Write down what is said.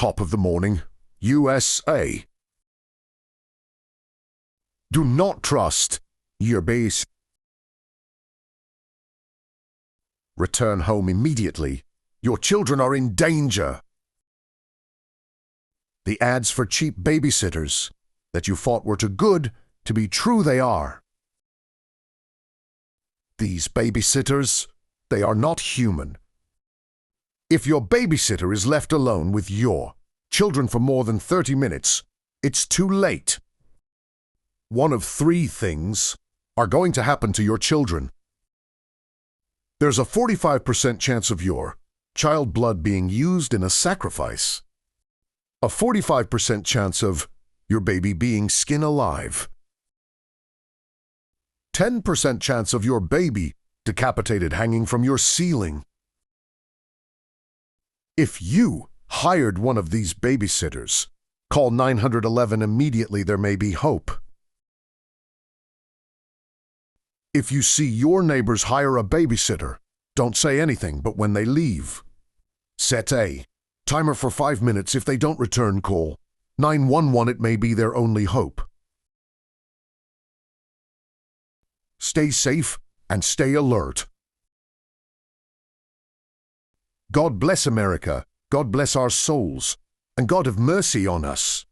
top of the morning, USA. Do not trust your base. Return home immediately. Your children are in danger. The ads for cheap babysitters that you thought were too good to be true they are. These babysitters, they are not human. If your babysitter is left alone with your children for more than 30 minutes, it's too late. One of three things are going to happen to your children. There's a 45% chance of your child blood being used in a sacrifice. A 45% chance of your baby being skin alive. 10% chance of your baby decapitated hanging from your ceiling. If you hired one of these babysitters, call 911 immediately. There may be hope. If you see your neighbors hire a babysitter, don't say anything, but when they leave, set a timer for 5 minutes. If they don't return, call 911. It may be their only hope. Stay safe and stay alert. God bless America, God bless our souls, and God have mercy on us.